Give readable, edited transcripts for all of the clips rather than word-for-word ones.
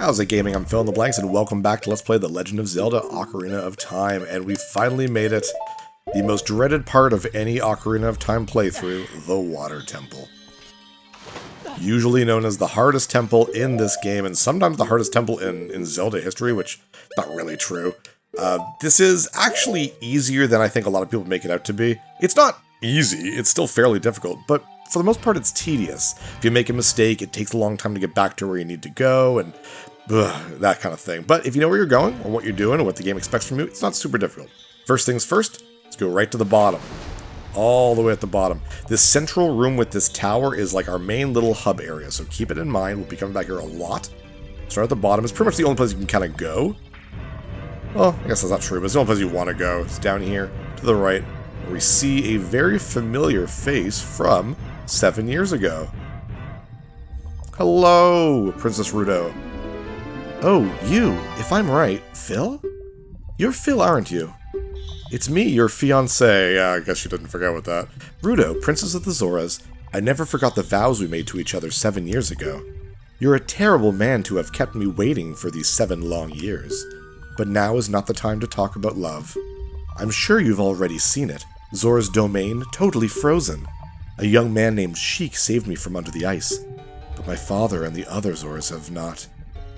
How's it gaming? I'm Phil in the Blanks, and welcome back to Let's Play The Legend of Zelda Ocarina of Time, and we finally made it. The most dreaded part of any Ocarina of Time playthrough, the Water Temple. Usually known as the hardest temple in this game, and sometimes the hardest temple in Zelda history, which is not really true. This is actually easier than I think a lot of people make it out to be. It's not easy, it's still fairly difficult, but for the most part it's tedious. If you make a mistake, it takes a long time to get back to where you need to go, and that kind of thing. But if you know where you're going, or what you're doing, or what the game expects from you, it's not super difficult. First things first, let's go right to the bottom. All the way at the bottom. This central room with this tower is like our main little hub area, so keep it in mind. We'll be coming back here a lot. Start at the bottom. It's pretty much the only place you can kind of go. Well, I guess that's not true, but it's the only place you want to go. It's down here to the right, where we see a very familiar face from 7 years ago. Hello, Princess Rudo. Oh, you. If I'm right, Phil? You're Phil, aren't you? It's me, your fiancé. I guess you didn't forget with that. Rudo, Princess of the Zoras. I never forgot the vows we made to each other 7 years ago. You're a terrible man to have kept me waiting for these 7 long years. But now is not the time to talk about love. I'm sure you've already seen it. Zora's domain, totally frozen. A young man named Sheik saved me from under the ice. But my father and the other Zoras have not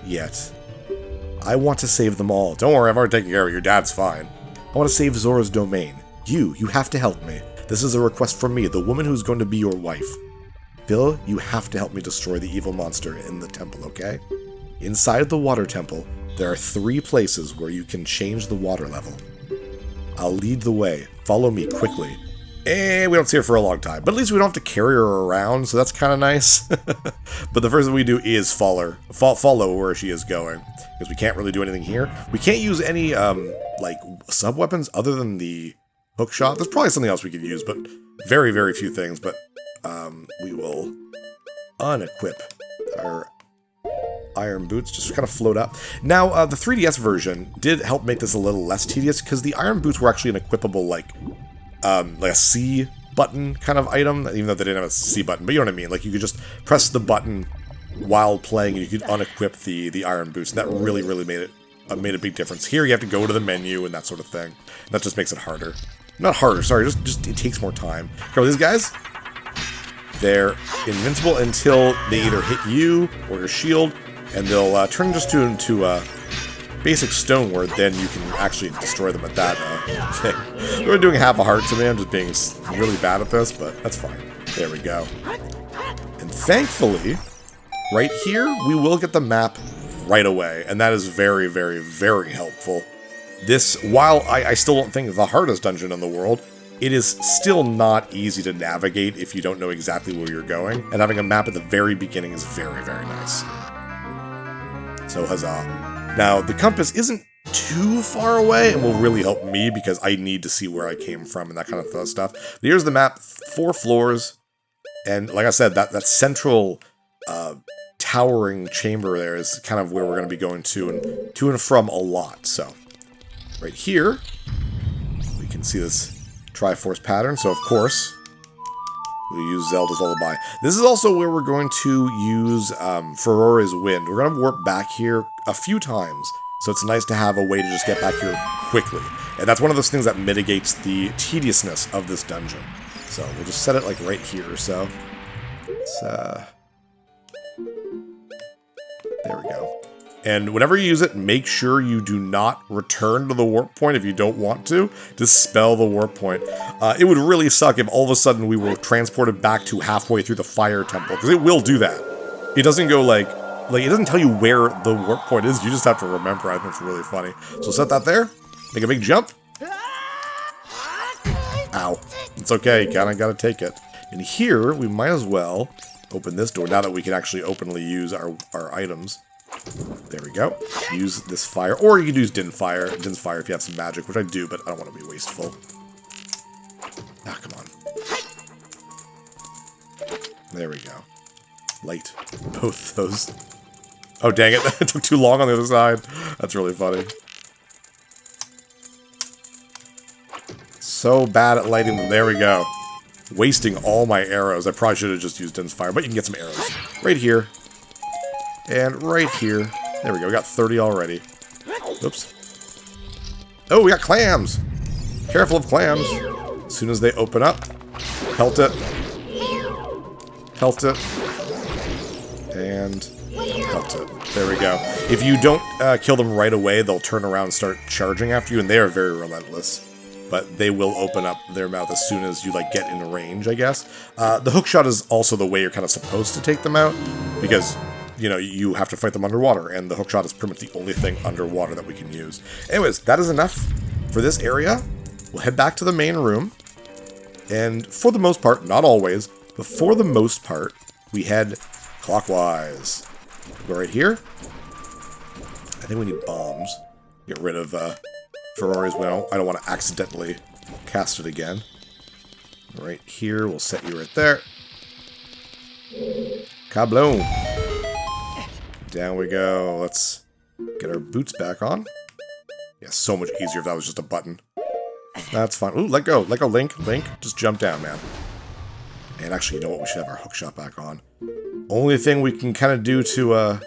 yet. I want to save them all. Don't worry, I've already taken care of it. Your dad's fine. I want to save Zora's domain. You have to help me. This is a request from me, the woman who's going to be your wife. Phil, you have to help me destroy the evil monster in the temple, okay? Inside the water temple, there are 3 places where you can change the water level. I'll lead the way. Follow me quickly. We don't see her for a long time, but at least we don't have to carry her around, so that's kind of nice. But the first thing we do is follow where she is going, because we can't really do anything here. We can't use any, like, sub-weapons other than the hook shot. There's probably something else we could use, but very, very few things. But we will unequip our iron boots, just kind of float up. Now, the 3DS version did help make this a little less tedious, because the iron boots were actually an equipable, like a C button kind of item, even though they didn't have a C button, but you know what I mean. Like, you could just press the button while playing, and you could unequip the iron boots, and that really, really made a big difference. Here, you have to go to the menu and that sort of thing. That just makes it harder. Not harder, sorry, just it takes more time. Okay, these guys, they're invincible until they either hit you or your shield, and they'll turn just into basic stone, where then you can actually destroy them at that thing. We're doing half a heart to me. I'm just being really bad at this, but that's fine. There we go. And thankfully, right here, we will get the map right away, and that is very, very, very helpful. This, while I still don't think the hardest dungeon in the world, it is still not easy to navigate if you don't know exactly where you're going, and having a map at the very beginning is very, very nice. So huzzah. Now, the compass isn't too far away, and will really help me, because I need to see where I came from and that kind of stuff. But here's the map, 4 floors, and like I said, that central towering chamber there is kind of where we're going to be going to and from a lot. So, right here, we can see this Triforce pattern, so of course, we use Zelda's Lullaby. This is also where we're going to use Ferore's Wind. We're going to warp back here a few times, so it's nice to have a way to just get back here quickly. And that's one of those things that mitigates the tediousness of this dungeon. So we'll just set it like right here or so. Let's, there we go. And whenever you use it, make sure you do not return to the warp point if you don't want to. Dispel the warp point. It would really suck if all of a sudden we were transported back to halfway through the fire temple, because it will do that. It doesn't go like it doesn't tell you where the warp point is. You just have to remember. I think it's really funny. So set that there. Make a big jump. Ow. It's okay. You kind of got to take it. And here, we might as well open this door now that we can actually openly use our items. There we go. Use this fire, or you could use Din's fire if you have some magic, which I do, but I don't want to be wasteful. Ah, come on. There we go. Light both those. Oh, dang it. It took too long on the other side. That's really funny. So bad at lighting them. There we go. Wasting all my arrows. I probably should have just used Din's fire, but you can get some arrows. Right here. And right here. There we go. We got 30 already. Oops. Oh, we got clams. Careful of clams. As soon as they open up, pelt it. Pelt it. And pelt it. There we go. If you don't kill them right away, they'll turn around and start charging after you, and they are very relentless. But they will open up their mouth as soon as you, like, get in range, I guess. The hookshot is also the way you're kind of supposed to take them out, because, you know, you have to fight them underwater, and the hookshot is pretty much the only thing underwater that we can use. Anyways, that is enough for this area. We'll head back to the main room, and for the most part, not always, but for the most part, we head clockwise. Go right here. I think we need bombs. Get rid of Ferrari's wheel. I don't want to accidentally cast it again. Right here, we'll set you right there. Kabloom. Down we go. Let's get our boots back on. Yeah, so much easier if that was just a button. That's fine. Ooh, let go. Let go, Link. Link, just jump down, man. And actually, you know what? We should have our hookshot back on. Only thing we can kind of do to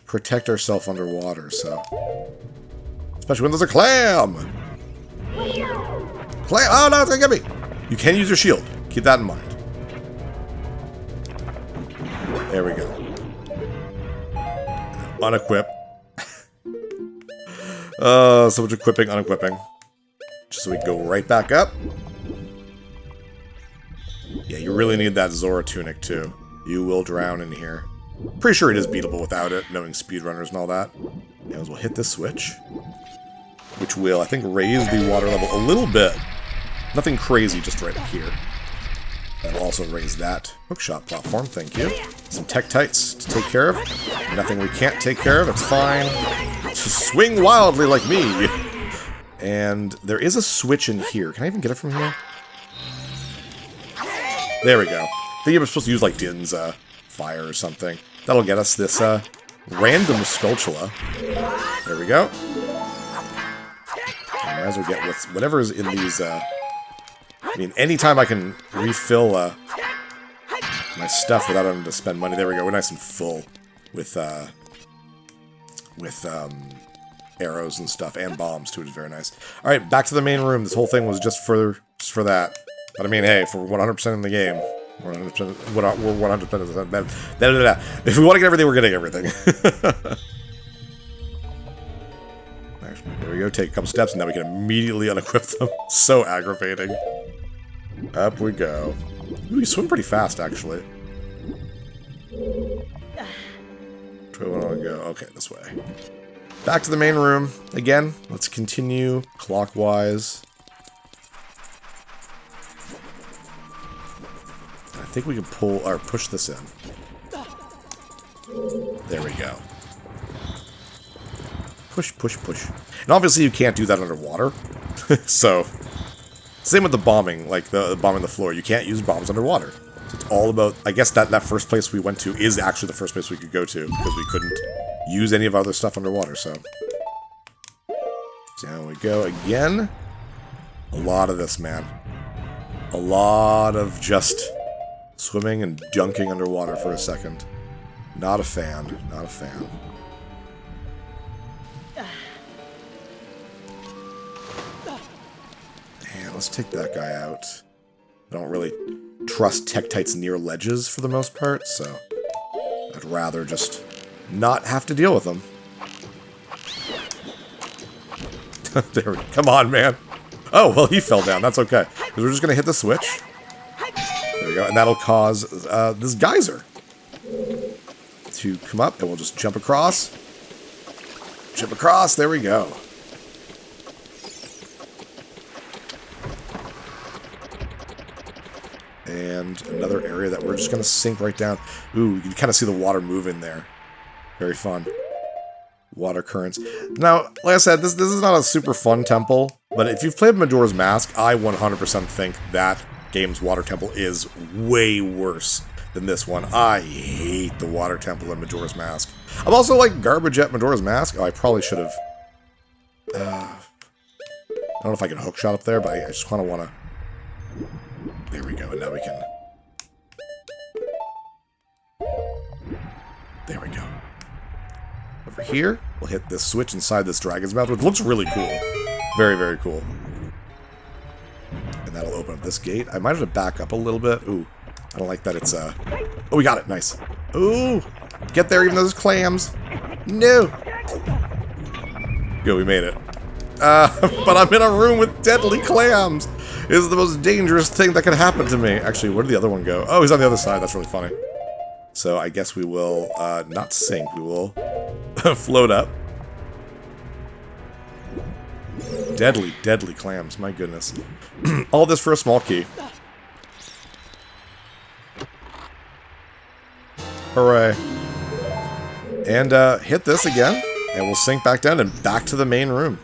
protect ourselves underwater, so... Especially when there's a clam! Clam! Oh, no, it's gonna get me! You can use your shield. Keep that in mind. There we go. Unequip. So much equipping, unequipping. Just so we can go right back up. Yeah, you really need that Zora tunic, too. You will drown in here. Pretty sure it is beatable without it, knowing speedrunners and all that. And we'll hit this switch. Which will, I think, raise the water level a little bit. Nothing crazy, just right up here. That'll also raise that hookshot platform, thank you. Some Tektites to take care of. Nothing we can't take care of, it's fine. Just swing wildly like me! And there is a switch in here. Can I even get it from here? There we go. I think you were supposed to use, like, Din's fire or something. That'll get us this random Skulltula. There we go. And might as well get whatever is in these... I mean, anytime I can refill my stuff without having to spend money. There we go. We're nice and full with arrows and stuff, and bombs too, which is very nice. All right, back to the main room. This whole thing was just for that. But I mean, hey, for 100% in the game, we're 100%. If we want to get everything, we're getting everything. There we go. Take a couple steps, and now we can immediately unequip them. So aggravating. Up we go. Ooh, you swim pretty fast, actually. Which way want to go? Okay, this way. Back to the main room. Again, let's continue clockwise. I think we can pull or push this in. There we go. Push, push, push. And obviously you can't do that underwater. So, same with the bombing, like the bombing the floor. You can't use bombs underwater. So it's all about, I guess that first place we went to is actually the first place we could go to, because we couldn't use any of our other stuff underwater, so. Down we go again. A lot of this, man. A lot of just swimming and dunking underwater for a second. Not a fan. Not a fan. And let's take that guy out. I don't really trust Tektites near ledges for the most part, so I'd rather just not have to deal with them. There we go. Come on, man. Oh, well, he fell down. That's okay. Because we're just going to hit the switch. There we go. And that'll cause this geyser to come up, and we'll just jump across. Jump across. There we go. And another area that we're just going to sink right down. Ooh, you can kind of see the water move in there. Very fun. Water currents. Now, like I said, this is not a super fun temple, but if you've played Majora's Mask, I 100% think that game's water temple is way worse than this one. I hate the water temple in Majora's Mask. I'm also like garbage at Majora's Mask. Oh, I probably should have... I don't know if I can hookshot up there, but I just kind of want to... There we go, and now we can... There we go. over here. We'll hit this switch inside this dragon's mouth, which looks really cool. Very, very cool. And that'll open up this gate. I might have to back up a little bit. Ooh, I don't like that it's, Oh, we got it. Nice. Ooh, get there even though there's clams. No. Good, we made it. But I'm in a room with deadly clams. This is the most dangerous thing that could happen to me. Actually, where did the other one go? Oh, he's on the other side. That's really funny. So I guess we will not sink. We will float up. Deadly, deadly clams. My goodness. All this for a small key. Hooray. And hit this again. And we'll sink back down and back to the main room.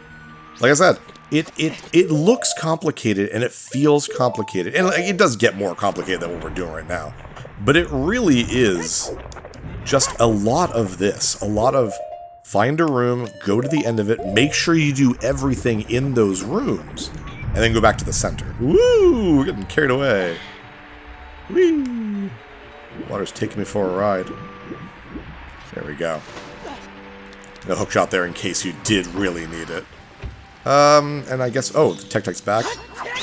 Like I said, it looks complicated and it feels complicated. And it does get more complicated than what we're doing right now. But it really is just a lot of this. A lot of find a room, go to the end of it, make sure you do everything in those rooms, and then go back to the center. Woo! We're getting carried away. Whee! Water's taking me for a ride. There we go. No hook shot there in case you did really need it. And I guess... Oh, the Tech-Tech's back.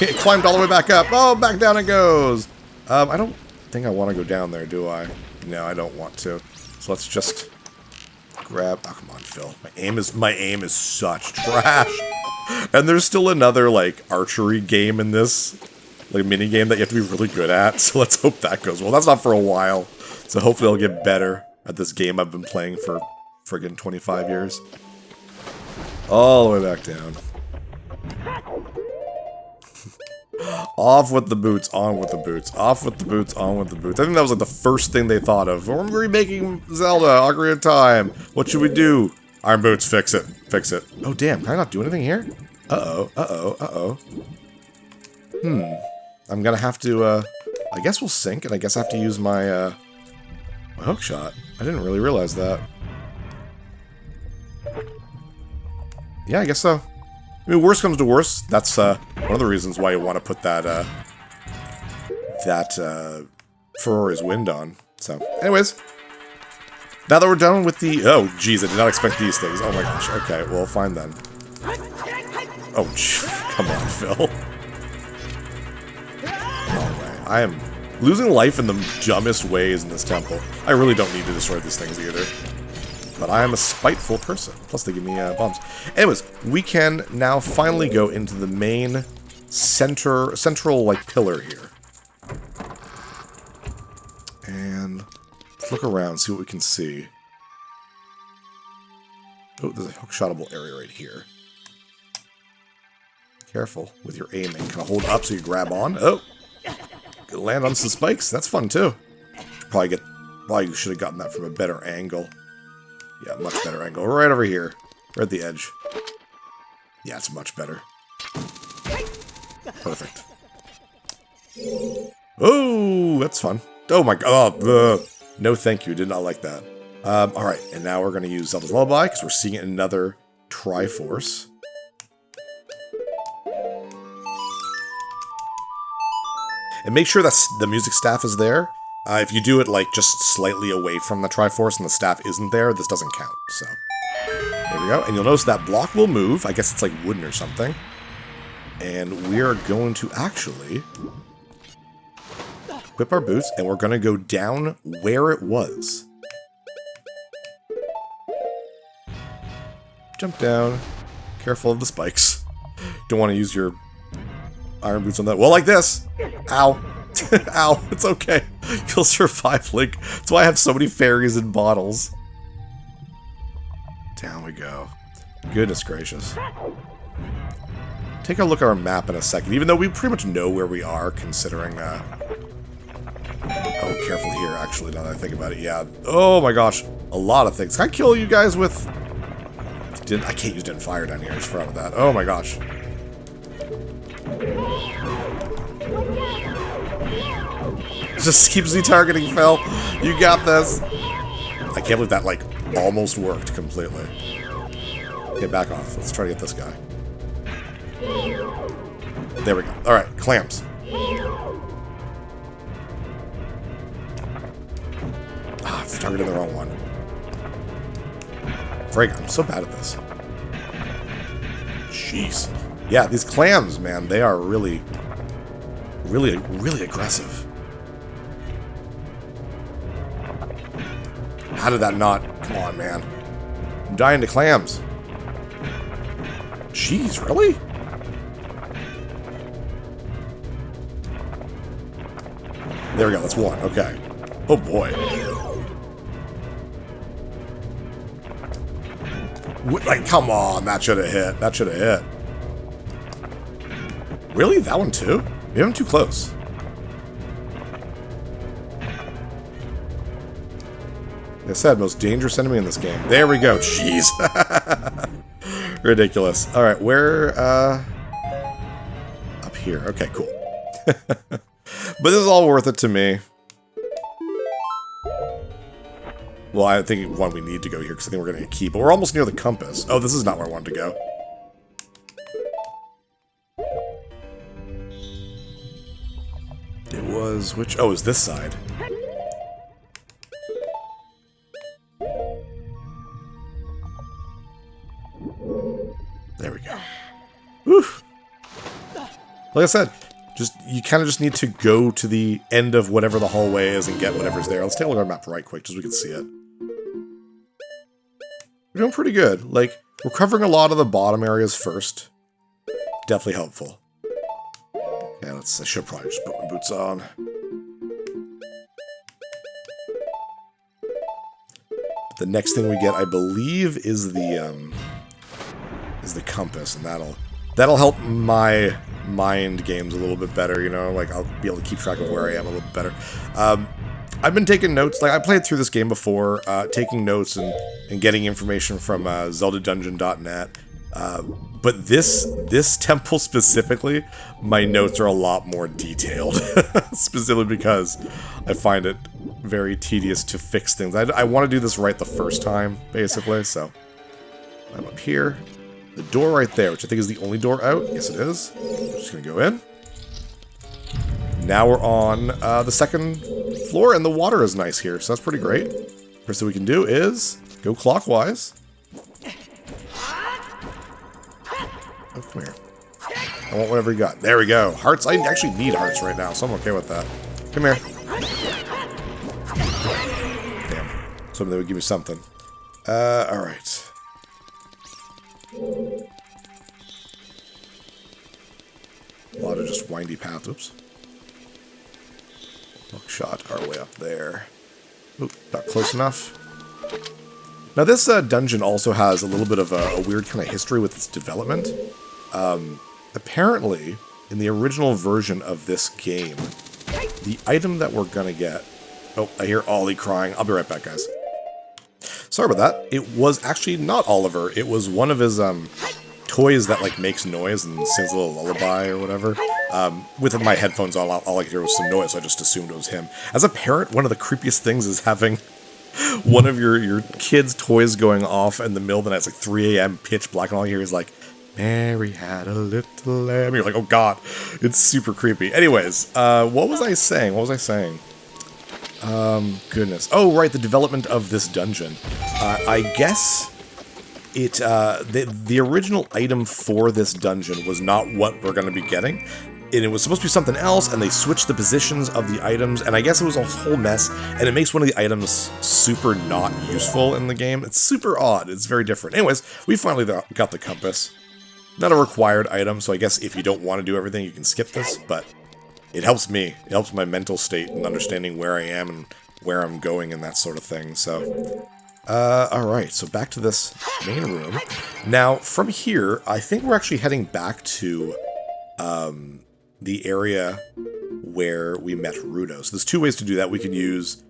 It climbed all the way back up. Oh, back down it goes. I don't think I want to go down there, do I? No, I don't want to. So let's just grab... Oh, come on, Phil. My aim is such trash. And there's still another, like, archery game in this. Like, mini game that you have to be really good at. So let's hope that goes well. That's not for a while. So hopefully I'll get better at this game I've been playing for friggin' 25 years. All the way back down. Off with the boots, on with the boots. Off with the boots, on with the boots. I think that was like the first thing they thought of. We're remaking Zelda, Ocarina of Time. What should we do? Iron boots, fix it. Fix it. Oh, damn. Can I not do anything here? Uh-oh, uh-oh, uh-oh. I'm gonna have to, I guess we'll sink, and I guess I have to use my, my hook shot. I didn't really realize that. Yeah, I guess so. I mean, worst comes to worst. That's one of the reasons why you want to put that Ferrari's wind on. So, anyways, now that we're done with the... Oh, geez, I did not expect these things. Oh my gosh. Okay, well, fine then. Oh, come on, Phil. Alright, I am losing life in the dumbest ways in this temple. I really don't need to destroy these things either. But I am a spiteful person. Plus, they give me bombs. Anyways, we can now finally go into the main central, like, pillar here. And let's look around, see what we can see. Oh, there's a hook-shotable area right here. Careful with your aiming. Kind of hold up so you grab on. Oh! Land on some spikes. That's fun, too. Probably should have gotten that from a better angle. Yeah, much better angle. Right over here. Right at the edge. Yeah, it's much better. Perfect. Oh, that's fun. Oh my god. No thank you. Did not like that. Alright, and now we're going to use Zelda's Lullaby, because we're seeing another Triforce. And make sure that the music staff is there. If you do it, like, just slightly away from the Triforce and the staff isn't there, this doesn't count, so. There we go. And you'll notice that block will move. I guess it's like wooden or something. And we are going to actually equip our boots, and we're going to go down where it was. Jump down. Careful of the spikes. Don't want to use your iron boots on that. Well, like this. Ow. Ow. It's okay. You'll survive, Link. That's why I have so many fairies in bottles. Down we go. Goodness gracious. Take a look at our map in a second, even though we pretty much know where we are, considering, Oh, careful here, actually, now that I think about it. Yeah. Oh my gosh. A lot of things. Can I kill you guys with... I can't use Didn't Fire down here. I just forgot about that. Oh my gosh. Just keeps me targeting, Phil. You got this. I can't believe that, like, almost worked completely. Get back off. Let's try to get this guy. There we go. Alright, clams. Ah, I've targeted the wrong one. Frig, I'm so bad at this. Jeez. Yeah, these clams, man, they are really aggressive. How did that not? Come on, man. I'm dying to clams. Jeez, really? There we go, that's one. Okay. Oh, boy. Like, come on, that should have hit. That should have hit. Really? That one, too? Maybe I'm too close. Like I said, most dangerous enemy in this game. There we go. Jeez. Ridiculous. Alright, where, up here. Okay, cool. But this is all worth it to me. Well, I think, one, we need to go here, because I think we're going to get key. But we're almost near the compass. Oh, this is not where I wanted to go. It was, which, oh, it was this side. There we go. Whew. Like I said, you kind of just need to go to the end of whatever the hallway is and get whatever's there. Let's take a look at our map right quick, just so we can see it. We're doing pretty good. Like, we're covering a lot of the bottom areas first. Definitely helpful. Yeah, I should probably just put my boots on. The next thing we get, I believe, is the compass, and that'll help my mind games a little bit better, you know? Like, I'll be able to keep track of where I am a little bit better. I've been taking notes. Like, I played through this game before, taking notes and getting information from zeldadungeon.net. But this temple specifically, my notes are a lot more detailed. Specifically because I find it very tedious to fix things. I want to do this right the first time, basically, so I'm up here. The door right there, which I think is the only door out. Yes, it is. I'm just going to go in. Now we're on the second floor, and the water is nice here, so that's pretty great. First thing we can do is go clockwise. Oh, come here. I want whatever you got. There we go. Hearts. I actually need hearts right now, so I'm okay with that. Come here. Damn. Something that would give me something. Alright. A lot of just windy paths. Oops. Shot our way up there. Oop, not close enough. Now this dungeon also has a little bit of a weird kind of history with its development. Apparently, in the original version of this game, the item that we're gonna get... Oh, I hear Ollie crying. I'll be right back, guys. Sorry about that. It was actually not Oliver. It was one of his toys that like makes noise and sings a little lullaby or whatever. With my headphones on, all I could hear was some noise, so I just assumed it was him. As a parent, one of the creepiest things is having one of your kids' toys going off in the middle of the night. It's like 3 a.m., pitch black, and all you hear is like, Mary had a little lamb. You're like, oh god, it's super creepy. Anyways, what was I saying? Goodness. Oh, right, the development of this dungeon. I guess it, the original item for this dungeon was not what we're going to be getting. And it was supposed to be something else, and they switched the positions of the items, and I guess it was a whole mess, and it makes one of the items super not useful in the game. It's super odd. It's very different. Anyways, we finally got the compass. Not a required item, so I guess if you don't want to do everything, you can skip this, but it helps me. It helps my mental state and understanding where I am and where I'm going and that sort of thing, so... alright, so back to this main room. Now, from here, I think we're actually heading back to, the area where we met Rudo. So there's two ways to do that. We can use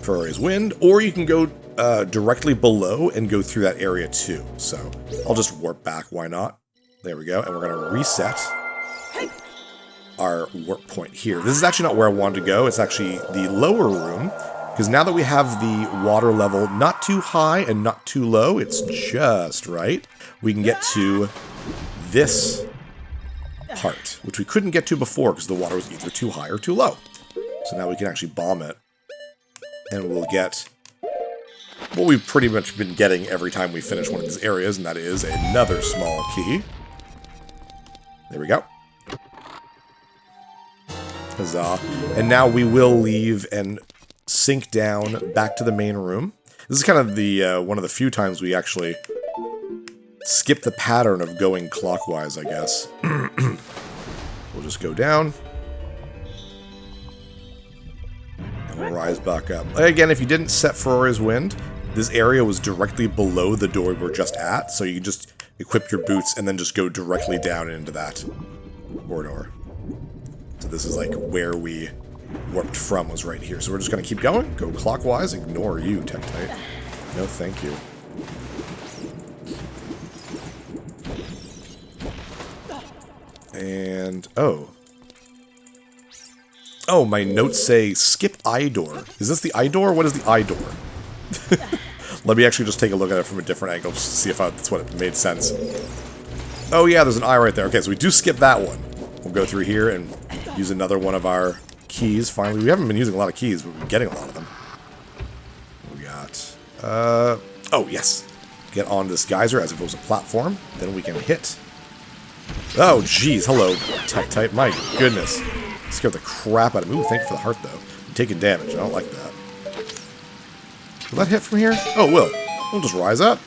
Ferrari's Wind, or you can go directly below and go through that area too. So I'll just warp back, why not? There we go, and we're going to reset our warp point here. This is actually not where I wanted to go. It's actually the lower room, because now that we have the water level not too high and not too low, it's just right, we can get to this part, which we couldn't get to before because the water was either too high or too low. So now we can actually bomb it, and we'll get what we've pretty much been getting every time we finish one of these areas, and that is another small key. There we go. Huzzah. And now we will leave and sink down back to the main room. This is kind of the one of the few times we actually skip the pattern of going clockwise, I guess. We'll just go down. And we'll rise back up. Again, if you didn't set Ferori's Wind, this area was directly below the door we were just at, so you can just equip your boots and then just go directly down into that corridor. So this is like where we warped from, was right here. So we're just going to keep going, go clockwise, ignore you, Tektite. No, thank you. And, oh, my notes say skip eye door. Is this the eye door? What is the eye door? Let me actually just take a look at it from a different angle just to see if that's what it made sense. Oh yeah, there's an eye right there. Okay, so we do skip that one. We'll go through here and use another one of our keys. Finally, we haven't been using a lot of keys, but we've been getting a lot of them. We got, oh yes. Get on this geyser as if it was a platform. Then we can hit. Oh, jeez. Hello, Tektite. My goodness. Scared the crap out of me. Ooh, thank you for the heart, though. I'm taking damage. I don't like that. Will that hit from here? Oh, it will. We'll just rise up.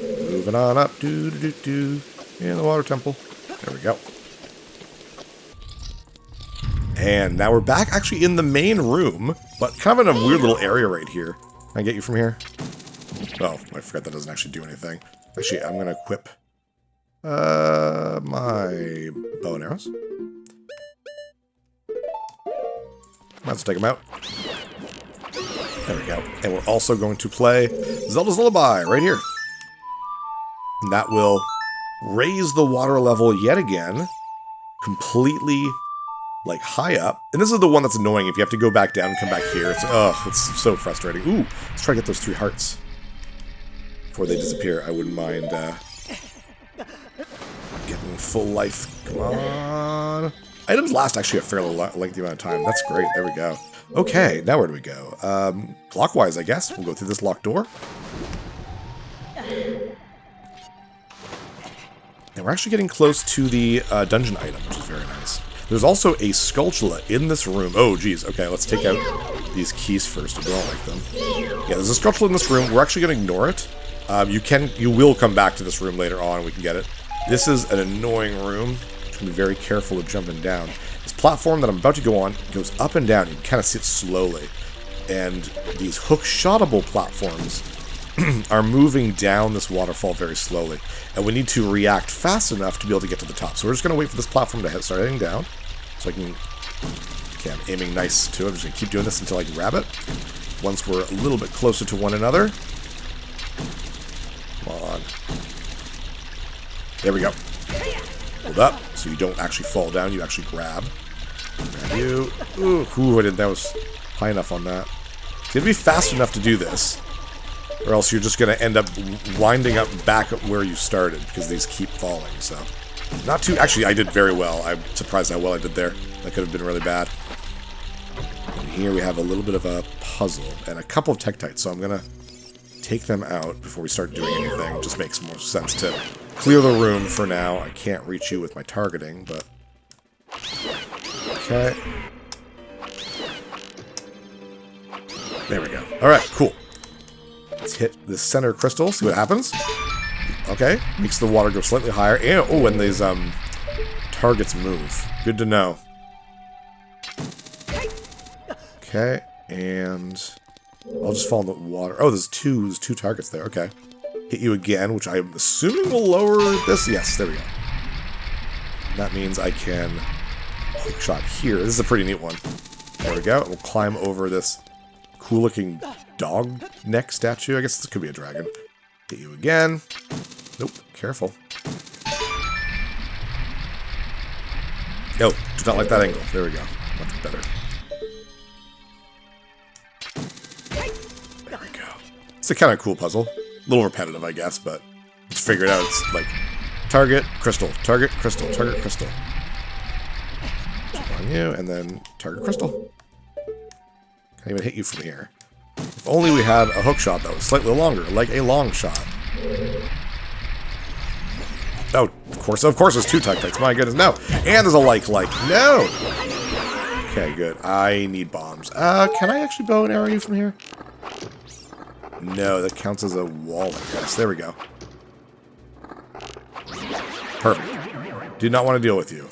Moving on up. In the water temple. There we go. And now we're back actually in the main room, but kind of in a weird little area right here. Can I get you from here? Oh, I forgot that doesn't actually do anything. Actually, I'm going to equip my bow and arrows. Let's take them out. There we go. And we're also going to play Zelda's Lullaby right here. And that will raise the water level yet again, completely, like, high up. And this is the one that's annoying if you have to go back down and come back here. It's so frustrating. Ooh, let's try to get those 3 hearts before they disappear. I wouldn't mind getting full life. Come on. Items last actually a fairly lengthy amount of time. That's great. There we go. Okay, now where do we go? Clockwise, I guess. We'll go through this locked door. And we're actually getting close to the dungeon item, which is very nice. There's also a Skulltula in this room. Oh, geez. Okay, let's take out these keys first. I don't like them. Yeah, there's a Skulltula in this room. We're actually going to ignore it. You will come back to this room later on and we can get it. This is an annoying room. I'm going to be very careful of jumping down. This platform that I'm about to go on goes up and down. You can kind of see it slowly. And these hook-shottable platforms are moving down this waterfall very slowly. And we need to react fast enough to be able to get to the top. So we're just going to wait for this platform to start heading down. So I can... Okay, I'm aiming nice too. I'm just going to keep doing this until I can grab it. Once we're a little bit closer to one another. Come on. There we go. Hold up, so you don't actually fall down, you actually grab. Grab you. Ooh, I didn't. That was high enough on that. It's going to be fast enough to do this, or else you're just going to end up winding up back at where you started, because these keep falling, so. Not too... Actually, I did very well. I'm surprised how well I did there. That could have been really bad. And here we have a little bit of a puzzle, and a couple of Tektites, so I'm going to take them out before we start doing anything. It just makes more sense to clear the room for now. I can't reach you with my targeting, but... Okay. There we go. Alright, cool. Let's hit the center crystal, see what happens. Okay, makes the water go slightly higher. And, oh, and these targets move. Good to know. Okay, and... I'll just fall in the water. Oh, there's two targets there. Okay. Hit you again, which I'm assuming will lower this. Yes, there we go. That means I can hook shot here. This is a pretty neat one. There we go. We'll climb over this cool-looking dog neck statue. I guess this could be a dragon. Hit you again. Nope. Careful. Oh, do not like that angle. There we go. Much better. It's a kind of cool puzzle. A little repetitive, I guess, but let's figure it out. It's like target, crystal, target, crystal, target, crystal. Jump on you, and then target, crystal. Can't even hit you from here. If only we had a hook shot that was slightly longer, like a long shot. Oh, of course there's 2 tactics. My goodness, no. And there's a like. No! Okay, good. I need bombs. Can I actually bow and arrow you from here? No, that counts as a wall, I guess. There we go. Perfect. Did not want to deal with you.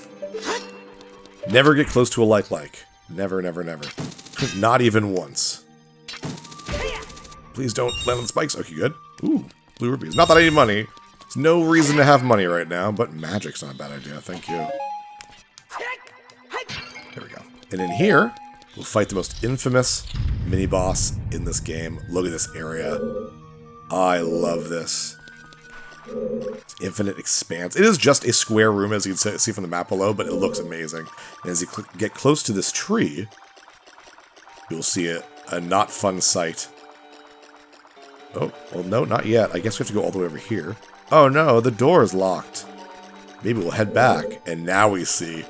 Never get close to a like. Never, never, never. Not even once. Please don't land on spikes. Okay, good. Ooh, blue rupees. Not that I need money. There's no reason to have money right now, but magic's not a bad idea. Thank you. There we go. And in here, we'll fight the most infamous mini-boss in this game. Look at this area. I love this. It's infinite expanse. It is just a square room, as you can see from the map below, but it looks amazing. And as you get close to this tree, you'll see a not fun sight. Oh, well, no, not yet. I guess we have to go all the way over here. Oh, no, the door is locked. Maybe we'll head back, and now we see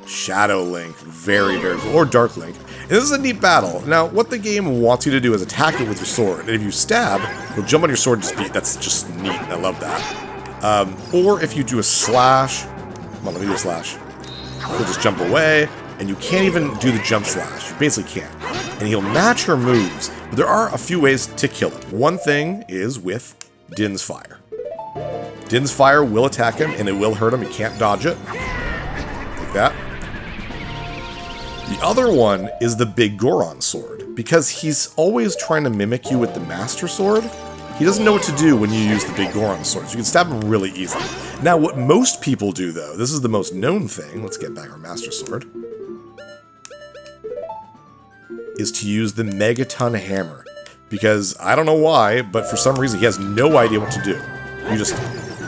Shadow Link. Very, very cool. Or Dark Link. And this is a neat battle. Now, what the game wants you to do is attack it with your sword. And if you stab, you'll jump on your sword and just beat. That's just neat. I love that. Or if you do a slash. Come on, let me do a slash. He'll just jump away, and you can't even do the jump slash. You basically can't. And he'll match your moves. But there are a few ways to kill him. One thing is with Din's Fire. Din's Fire will attack him, and it will hurt him. He can't dodge it. Like that. The other one is the Big Goron Sword. Because he's always trying to mimic you with the Master Sword, he doesn't know what to do when you use the Big Goron Sword. So you can stab him really easily. Now, what most people do, though, this is the most known thing. Let's get back our Master Sword. Is to use the Megaton Hammer. Because, I don't know why, but for some reason he has no idea what to do. You just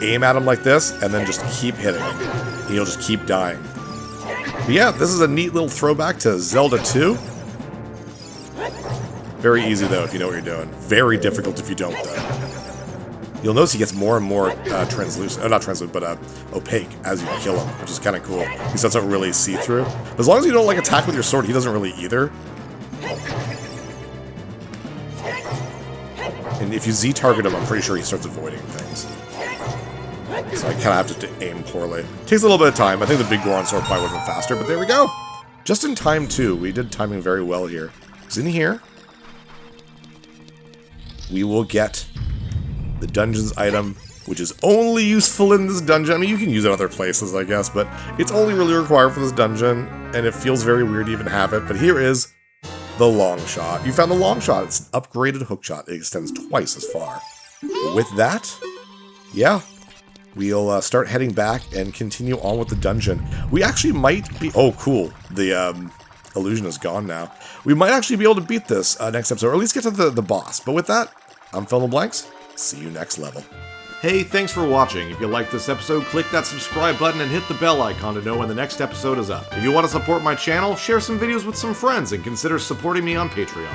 aim at him like this, and then just keep hitting him. And he'll just keep dying. But yeah, this is a neat little throwback to Zelda 2. Very easy, though, if you know what you're doing. Very difficult if you don't, though. You'll notice he gets more and more translucent, not translucent, but opaque as you kill him, which is kind of cool. He doesn't really see through. But as long as you don't, like, attack with your sword, he doesn't really either. And if you Z-target him, I'm pretty sure he starts avoiding things. So I kind of have to aim poorly. Takes a little bit of time. I think the Big Goron Sword probably would have been faster, but there we go. Just in time, too. We did timing very well here. It's in here. We will get the dungeon's item, which is only useful in this dungeon. I mean, you can use it other places, I guess, but it's only really required for this dungeon, and it feels very weird to even have it. But here is the long shot. You found the long shot. It's an upgraded hook shot. It extends twice as far. With that, yeah, we'll start heading back and continue on with the dungeon. We actually might be... Oh, cool. The illusion is gone now. We might actually be able to beat this next episode, or at least get to the boss. But with that, I'm Phil Blanks. See you next level. Hey, thanks for watching. If you liked this episode, click that subscribe button and hit the bell icon to know when the next episode is up. If you want to support my channel, share some videos with some friends and consider supporting me on Patreon.